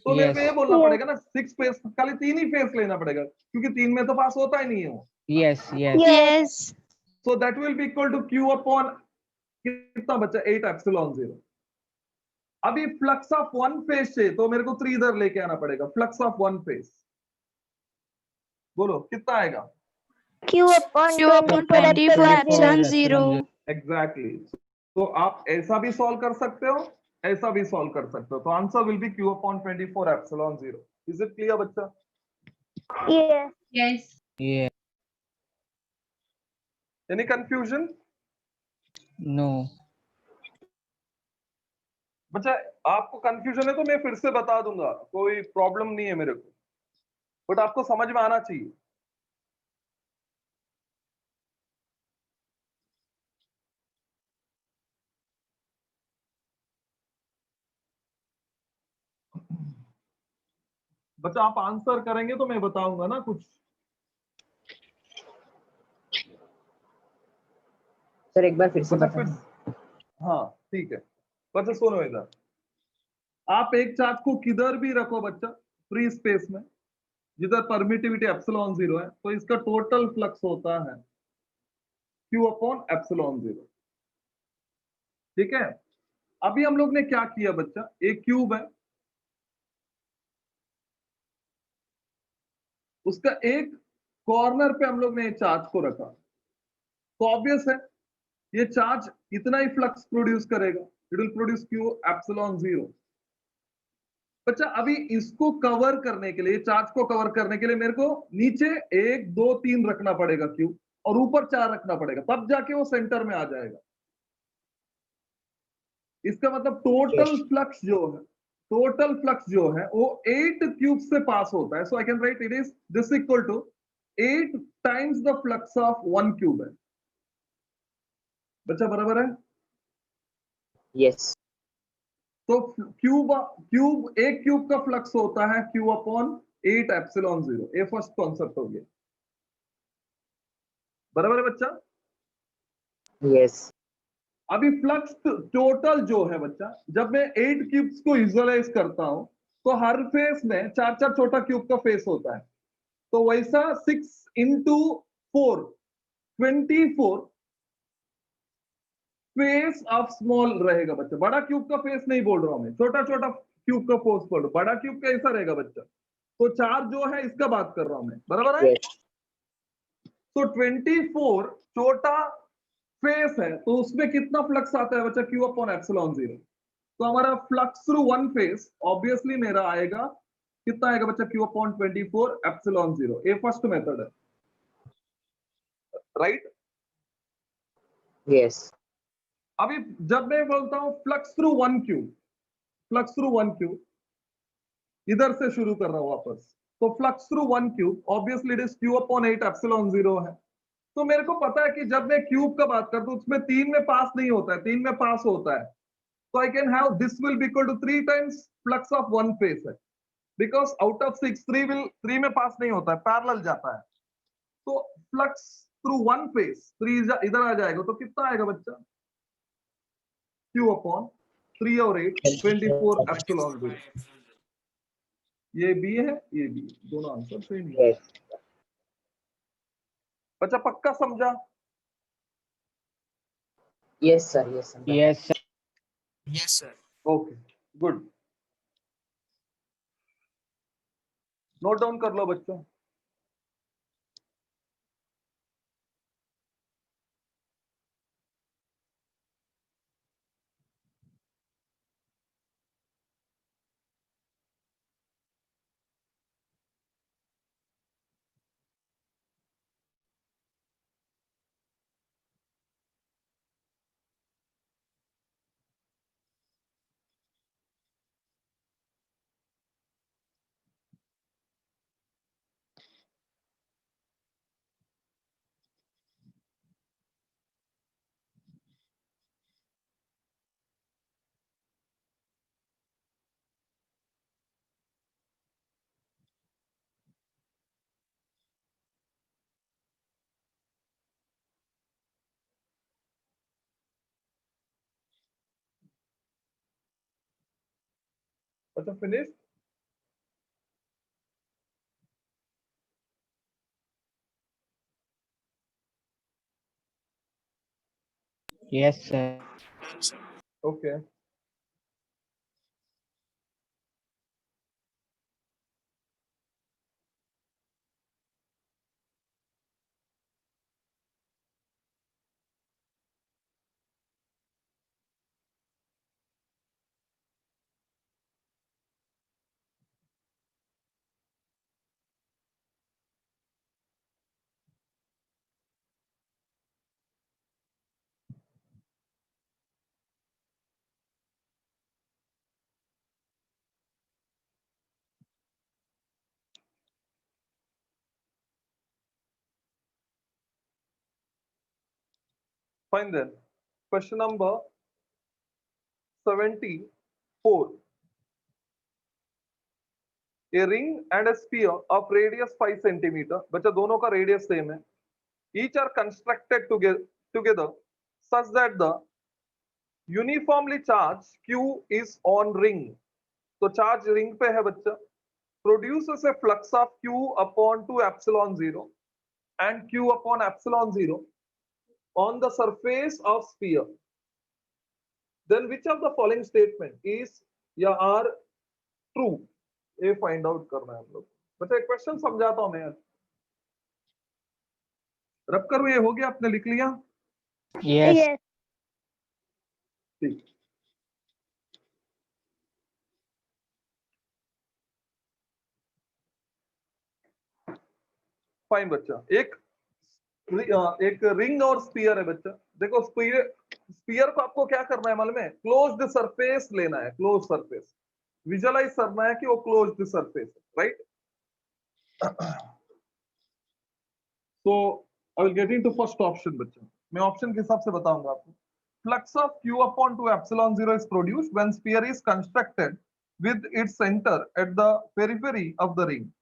तो मेरे को ये बोलना Yes. पड़ेगा ना 6 फेस, खाली 3 ही फेस लेना पड़ेगा क्योंकि 3 में तो पास होता ही नहीं है वो। Yes, yes. Yes. So that will be equal to Q upon कितना बचा 8 एप्सिलॉन 0। अभी फ्लक्स ऑफ वन फेस से तो मेरे को 3 इधर लेके आना पड़ेगा, फ्लक्स ऑफ वन फेस बोलो कितना आएगा? Q upon Q upon 24 epsilon 0. Exactly तो आप ऐसा भी सॉल्व कर सकते हो, ऐसा भी सॉल्व कर सकते हो, तो answer will be Q upon 24 epsilon 0। Is it clear बच्चा? Yes. Yes. Yeah. Any confusion? No. बच्चा आपको कंफ्यूजन है तो मैं फिर से बता दूंगा, कोई प्रॉब्लम नहीं है मेरे को, बट आपको समझ में आना चाहिए। बच्चा आप आंसर करेंगे तो मैं बताऊंगा ना कुछ। सर एक बार फिर से बच्चा बताना। हाँ ठीक है बच्चा सुनो इधर, आप एक चार्ज को किधर भी रखो बच्चा फ्री स्पेस में, जिधर परमिटिविटी एप्सिलॉन 0 है, तो इसका टोटल फ्लक्स होता है क्यू अपॉन एप्सिलॉन 0। ठीक है, अभी हम लोग ने क्या किया बच्चा, एक क्यूब है, उसका एक कॉर्नर पे हम लोग ने चार्ज को रखा, तो ऑब्वियस है ये चार्ज इतना ही फ्लक्स प्रोड्यूस करेगा, it will produce Q epsilon 0। बच्चा अभी इसको कवर करने के लिए, चार्ज को कवर करने के लिए मेरे को नीचे 1 2 3 रखना पड़ेगा क्यू, और ऊपर 4 रखना पड़ेगा, तब जाके वो सेंटर में आ जाएगा। इसका मतलब टोटल फ्लक्स जो है, टोटल फ्लक्स जो है वो 8 क्यूब से पास होता है। So I can write it is this equal to 8 times the flux of 1 cube है। बच्चा बराबर है? यस। तो क्यूब एक क्यूब का फ्लक्स होता है क्यू अपॉन 8 एप्सिलॉन 0। ये फर्स्ट कॉन्सेप्ट हो गया, बराबर है बच्चा? यस। अभी फ्लक्स टोटल जो है बच्चा, जब मैं 8 क्यूब्स को विजुअलाइज करता हूं तो हर फेस में 4 छोटा क्यूब का फेस होता है, तो वैसा 6 इंटू 4 24 फेस ऑफ स्मॉल रहेगा बच्चा। बड़ा क्यूब का फेस नहीं बोल रहा हूं मैं, छोटा छोटा क्यूब का फोर्स बोल रहा हूं। बड़ा क्यूब कैसा रहेगा बच्चा, तो 4 जो है इसका बात कर रहा हूं मैं, बराबर है? तो 24 छोटा फेस है, तो उसमें कितना फ्लक्स आता है बच्चा, क्यू अपॉन एप्सिलॉन 0। तो हमारा flux through one face obviously मेरा आएगा, कितना आएगा बच्चा, क्यू अपॉन 24 एप्सिलॉन 0। ये फर्स्ट मेथड है, राइट? यस। अभी जब मैं बोलता हूं flux through one cube, flux through one cube, इधर से शुरू कर रहा हूं वापस, तो flux through one cube obviously it is Q upon 8 epsilon 0 है। तो मेरे को पता है कि जब मैं क्यूब का बात करता हूं उसमें 3 में पास नहीं होता है, 3 में पास होता है, so I can have this will be equal to 3 times flux of one phase है, because out of 6 3 में पास नहीं होता है, पैरेलल जाता है, तो फ्लक्स थ्रू वन फेज 3 इधर आ जाएगा, तो कितना आएगा बच्चा, Q अपॉन 3 और 8 24 एप्सिलॉन 0। ये बी है, ये बी, दोनों आंसर सेम है। यस। बच्चा पक्का समझा? Yes sir. Yes sir. Yes, sir. Yes, sir. Okay good, note down कर लो बच्चों। बच्चा finish? Yes, sir. Okay. Fine then. Question number 74. A ring and a sphere of radius 5 centimeter. बच्चा दोनों का radius same है. Each are constructed together such that the uniformly charged Q is on ring. तो charge ring पे है बच्चा. Produces a flux of Q upon 2 epsilon 0 and Q upon epsilon 0 on the surface of sphere. Then which of the following statement is या are true? ये find out करना है हम लोग. बच्चा एक क्वेश्चन समझाता हूं मैं यार. रब करो, ये हो गया, आपने लिख लिया? Yes. Yes. ठीक. फाइन बच्चा. एक रिंग और स्पीयर है बच्चा. देखो स्पीयर को आपको क्या करना है मालूम है? क्लोज्ड सरफेस लेना है. क्लोज सरफेस विजुअलाइज करना है कि वो क्लोज्ड सरफेस है, राइट? तो I will get into first option बच्चा. मैं ऑप्शन के हिसाब से बताऊंगा आपको. Flux of Q upon 2 epsilon 0 is produced when sphere is constructed with its center at the periphery of the ring.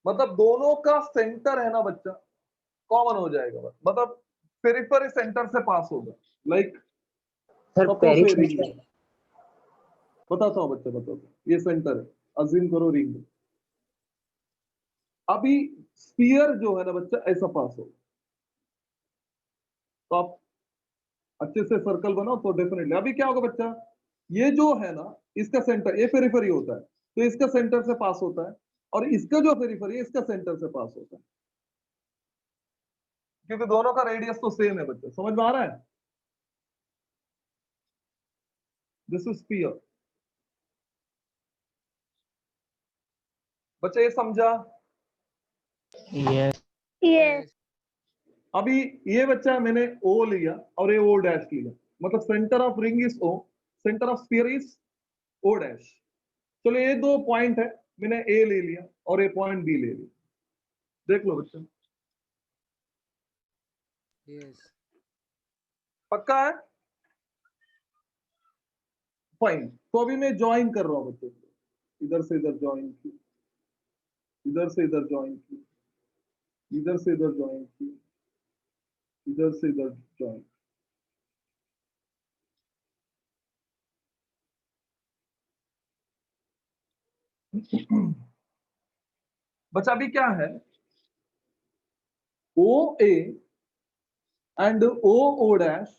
मतलब दोनों का सेंटर है ना बच्चा, कॉमन हो जाएगा. मतलब पेरिफेरी सेंटर से पास होगा. Like sir periphery. बताता हूँ बच्चा, बताता हूँ. ये सेंटर है, अज्यूम करो रिंग. अभी स्फीयर जो है ना बच्चा ऐसा पास हो, तो आप अच्छे से सर्कल बनाओ तो डेफिनेटली. अभी क्या होगा बच्चा? ये जो है ना, इसका सेंटर, ये पेरिफेरी होता है, तो इसका सेंटर से पास होता है, और इसका जो पेरिफेरी है इसका सेंटर से पास होता है, क्योंकि दोनों का रेडियस तो सेम है बच्चा. समझ में आ रहा है? This is sphere. बच्चा ये समझा? Yes. Yes. अभी ये बच्चा मैंने O लिया और ये O डैश लिया, मतलब centre of ring is O, centre of sphere is O dash. चलो ये दो पॉइंट है, मैंने A ले लिया और ये पॉइंट B ले लिया. देख लो बच्चा, Yes. पक्का है? फाइन. तो अभी मैं ज्वाइन कर रहा हूं बच्चे. इधर से इधर ज्वाइन की, इधर से इधर ज्वाइन की, इधर से इधर ज्वाइन की, इधर से इधर ज्वाइन. बच्चा अभी क्या है? O A and O O dash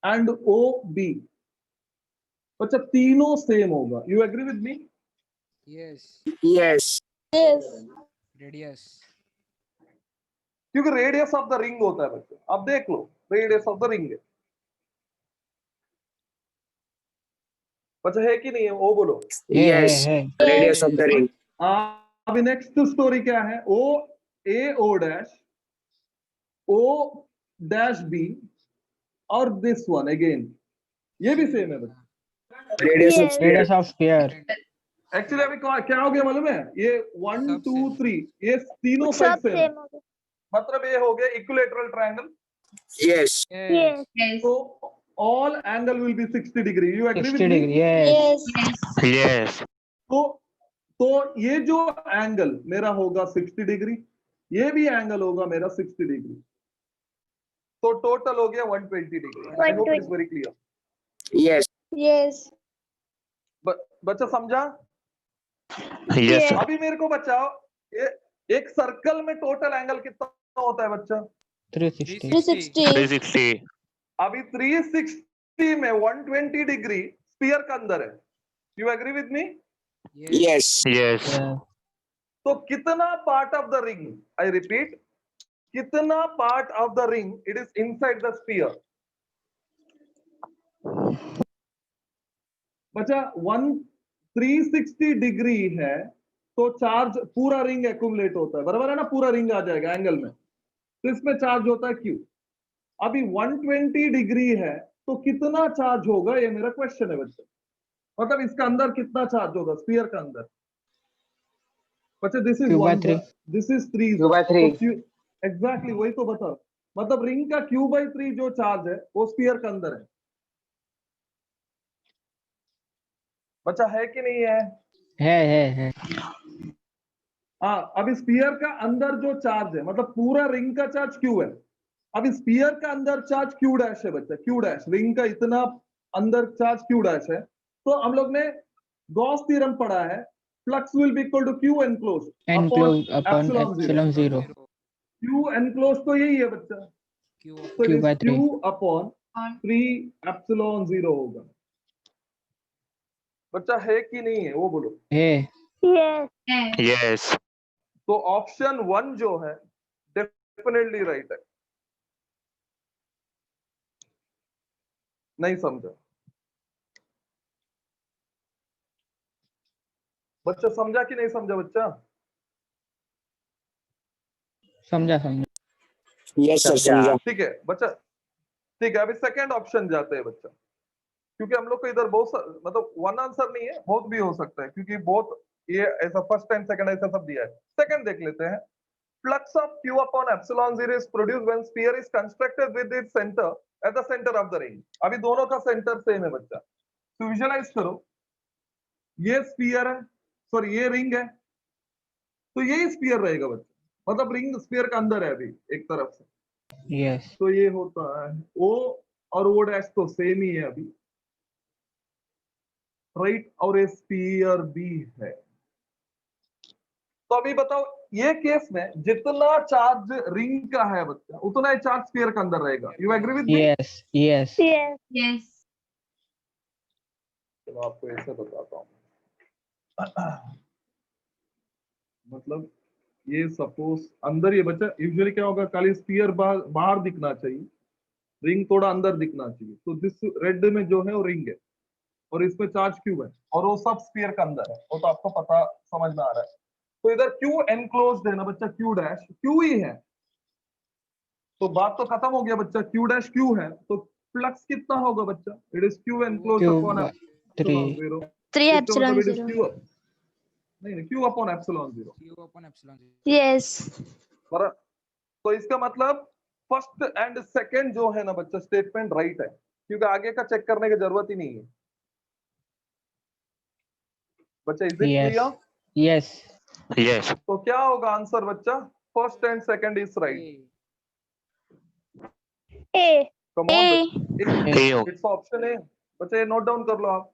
and O B. बच्चा तीनों सेम होगा. You agree with me? Yes. Yes. Yes. Radius. क्योंकि रेडियस ऑफ द रिंग होता है बच्चा. अब देख लो, रेडियस ऑफ द रिंग है बच्चा, है कि नहीं है? वो बोलो. Yes. Hey. Radius of the ring. अभी नेक्स्ट स्टोरी क्या है? O A O dash, O dash B, और दिस वन अगेन, ये भी सेम है बच्चा. Radius of Yes. sphere. Radius of sphere. Actually अभी क्या हो गया मालूम है? ये 1 सब 2 same. 3 ये तीनों साइड सब सेम. सेम हो गया. मतलब ये हो गया equilateral triangle. Yes. Yes. Yes. तो all angle will be 60 degree. You agree 60 with me? degree. Yes. Yes. तो ये जो एंगल मेरा होगा 60 डिग्री, ये भी एंगल होगा मेरा 60 डिग्री, तो टोटल हो गया 120 degree. I hope it's very clear. Yes. Yes. बच्चा समझा? Yes, sir. अभी मेरे को बचाओ, एक सर्कल में टोटल एंगल कितना होता है बच्चा? 360 360. 360. अभी 360 में 120 डिग्री स्फीयर का अंदर है. You agree with me? Yes. Yes. yeah. तो कितना part of the ring, I repeat, कितना part of the ring it is inside the sphere? बच्चा 360 डिग्री है तो चार्ज पूरा रिंग एक्यूमुलेट होता है, बराबर है ना? पूरा रिंग आ जाएगा एंगल में, तो इसमें चार्ज होता है क्यू. अभी 120 डिग्री है तो कितना चार्ज होगा, ये मेरा क्वेश्चन है बच्चा. मतलब इसका अंदर कितना चार्ज होगा स्फीयर का अंदर? बच्चा this is Q by 1, 3. This is 3. Q by 3. Exactly वही तो बता. मतलब रिंग का Q/3 जो चार्ज है वो स्फीयर के अंदर है. बच्चा है कि नहीं है? है हाँ, अब स्फीयर का अंदर जो चार्ज है, मतलब पूरा रिंग का चार्ज क्यू है. अब स्फीयर का अंदर चार्ज क्यू डैश है बच्चा, क्यू डैश. रिंग का इतना अंदर चार्ज क्यू डैश है. तो हम लोग ने गॉस थ्योरम पढ़ा है, flux will be equal to Q enclose enclosed upon epsilon zero. epsilon 0 Q enclose तो यही है बच्चा, Q तो Q by 3. Q upon 3 epsilon zero होगा. बच्चा है कि नहीं है वो बोलो. है Yes. Yes. तो ऑप्शन 1 जो है डेफिनेटली राइट है. नहीं समझा बच्चा? समझा कि नहीं समझा बच्चा? समझा Yes, sir. समझा. ठीक है बच्चा, ठीक है. अभी सेकंड ऑप्शन जाते हैं बच्चा, क्योंकि हम लोग को इधर बहुत मतलब वन आंसर नहीं है, बहुत भी हो सकता है, क्योंकि बहुत ये ऐसा फर्स्ट टाइम सेकंड ऐसा सब दिया है. सेकंड देख लेते हैं. Flux of Q upon epsilon zero is produced when sphere is constructed with its center at the center of the ring. अभी दोनों का सेंटर सेम है बच्चा, तो विजुअलाइज करो. ये स्फीयर है, सॉरी ये रिंग है, तो यही स्फीयर रहेगा बच्चा. मतलब रिंग स्फीयर का अंदर है अभी एक तरफ से, yes तो ये होता है O और O डैश तो सेम ही है अभी, राइट. और ये स्फीयर भी है. तो अभी बताओ, ये केस में जितना चार्ज रिंग का है बच्चा उतना ही चार्ज स्फीयर के अंदर रहेगा. You agree with me? yes Yes. चलो आपको ऐसे बताता हूँ. मतलब ये सपोज अंदर ये बच्चा, यूजुअली क्या होगा, खाली स्फीयर बाहर दिखना चाहिए, रिंग थोड़ा अंदर दिखना चाहिए. तो दिस रेड में जो है वो रिंग है और इसमें चार्ज क्यू है और वो सब स्फीयर के अंदर है, वो तो आपको पता समझ में आ रहा है. तो इधर क्यू एनक्लोज्ड है ना बच्चा, क्यू डैश क्यू ही है, तो बात तो खत्म हो गया बच्चा. क्यू डैश क्यू है तो फ्लक्स कितना होगा बच्चा? It is Q enclosed Q upon by 3 0. 3 इसका मतलब epsilon इट इज 0. क्यू, नहीं Q upon epsilon 0. Q upon epsilon 0. Yes. पर तो इसका मतलब फर्स्ट एंड सेकंड जो है ना बच्चा स्टेटमेंट राइट है, क्योंकि आगे का चेक करने की जरूरत ही नहीं है बच्चा. Is it yes clear? yes Yes. तो क्या होगा आंसर बच्चा? First and second is right. A. A. Come on A. A होगा. इट्स ऑप्शन ए बच्चा. ये नोट डाउन कर लो आप.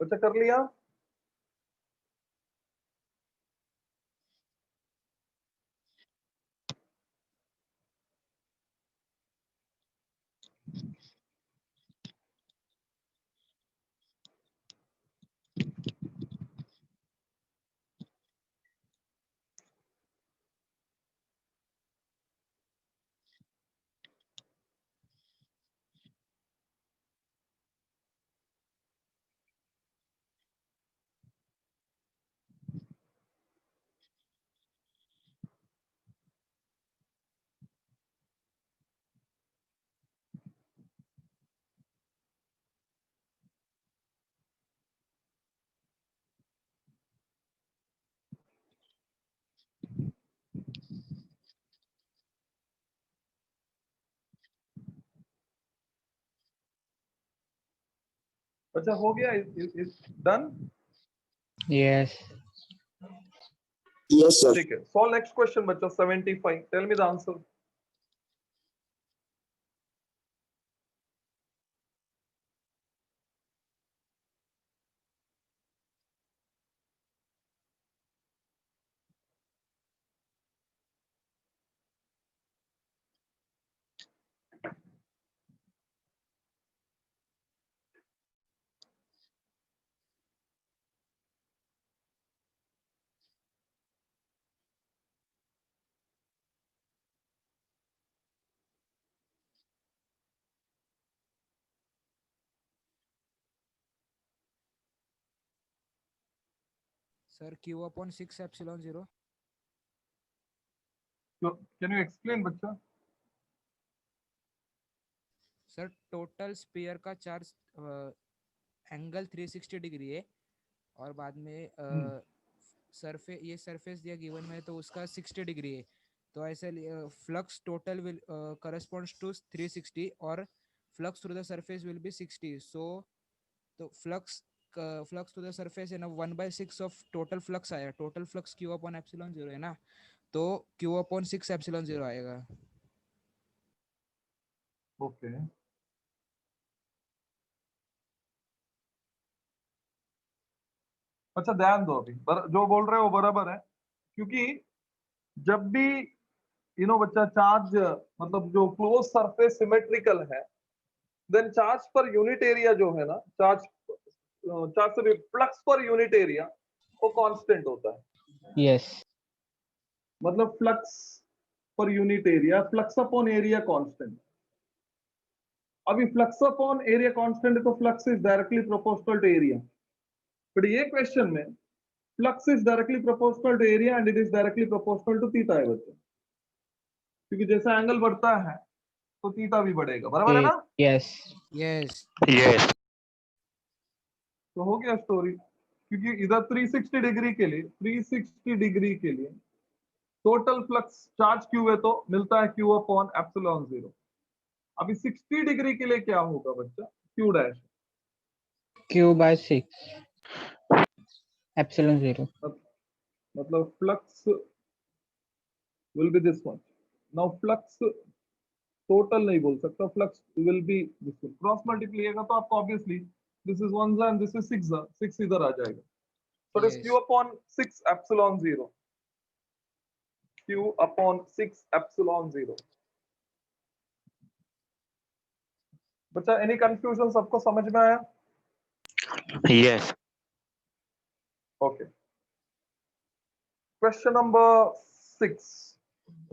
बच्चा कर लिया? अच्छा हो गया, डन? Yes. Yes, sir. ठीक है, सॉल्व नेक्स्ट क्वेश्चन बच्चा 75, tell me the answer. Sir, Q upon 6 epsilon 0. Can you explain बच्चा? सर टोटल स्फीयर का चार्ज एंगल 360 डिग्री है और बाद में सरफेस, ये सरफेस दिया गिवन में तो उसका 60 डिग्री है, तो ऐसे flux total will corresponds to 360 और flux through the surface will be 60। So तो फ्लक्स टू द सरफेस है ना 1/6 ऑफ टोटल फ्लक्स आया, total flux Q upon epsilon 0 है ना, तो Q अपॉन 6 एप्सिलॉन 0 आएगा। ओके, अच्छा ध्यान दो, अभी जो बोल रहे हो वो बराबर है, क्योंकि जब भी बच्चा चार्ज मतलब जो क्लोज सरफेस सिमेट्रिकल है, then charge per unit area जो है ना, चार्ज से फ्लक्स पर यूनिट एरिया वो कांस्टेंट होता है। Yes. मतलब flux per unit area, flux upon area constant. अभी फ्लक्स अपॉन एरिया कांस्टेंट है तो flux is directly proportional to area, but ये क्वेश्चन में flux is directly proportional to area and it is directly proportional to theta है बच्चे, क्योंकि जैसा angle बढ़ता है तो थीटा भी बढ़ेगा, बराबर है ना? Yes. Yes Yes. तो हो गया स्टोरी, क्योंकि इधर 360 डिग्री के लिए, 360 डिग्री के लिए टोटल फ्लक्स चार्ज क्यू है तो मिलता है Q अपॉन एप्सिलॉन 0। अभी 60 डिग्री के लिए क्या होगा बच्चा? Q dash, Q by 6 epsilon 0. मतलब flux will be this one. Now flux total नहीं बोल सकता, flux will be this one. Cross मल्टीप्लीएगा तो आपको obviously this is 1 and this is 6, 6 इधर आ जाएगा, so it is Q upon 6 epsilon 0, Q upon 6 epsilon 0। बच्चा एनी कंफ्यूजन, सबको समझ में आया? Yes. Okay, question number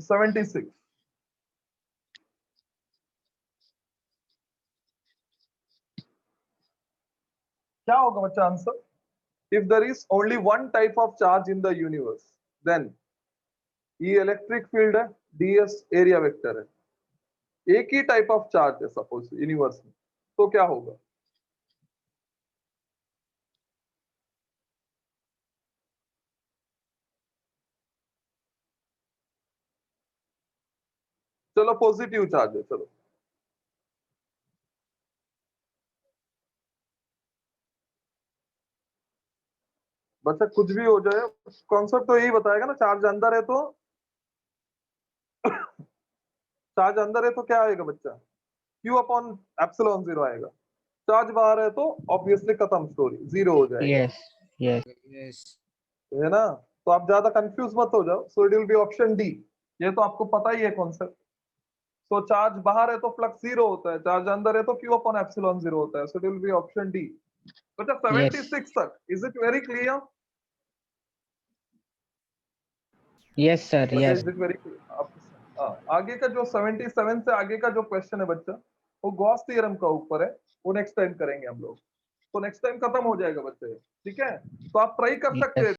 76। क्या होगा बच्चा answer? If there is only one type of charge in the universe, then E electric field है, ds area vector है। एक ही टाइप ऑफ चार्ज है सपोज यूनिवर्स में, तो क्या होगा? चलो पॉजिटिव चार्ज है, चलो बच्चा कुछ भी हो जाए, कॉन्सेप्ट तो यही बताएगा ना, चार्ज अंदर है तो चार्ज अंदर है तो क्या आएगा बच्चा? Q अपॉन एप्सिलॉन 0 आएगा। चार्ज बाहर है तो ऑब्वियसली खत्म, स्टोरी जीरो हो जाएगा। Yes. Yes. यस है ना? तो आप ज्यादा कंफ्यूज मत हो जाओ, so it will be option D. ये तो आपको पता ही है कॉन्सेप्ट। सो चार्ज बाहर है तो फ्लक्स 0 होता है, चार्ज अंदर है तो Q अपॉन एप्सिलॉन 0 होता है, so it will be option D. बच्चा 76 तक is it very clear? Yes, sir. Yes. Is it very clear? आगे का जो 77 से आगे का जो क्वेश्चन है बच्चा, वो गॉस थ्योरम का ऊपर है, वो नेक्स्ट टाइम करेंगे हम लोग। तो नेक्स्ट टाइम खत्म हो जाएगा बच्चे, ठीक है? तो आप ट्राई कर सकते हैं।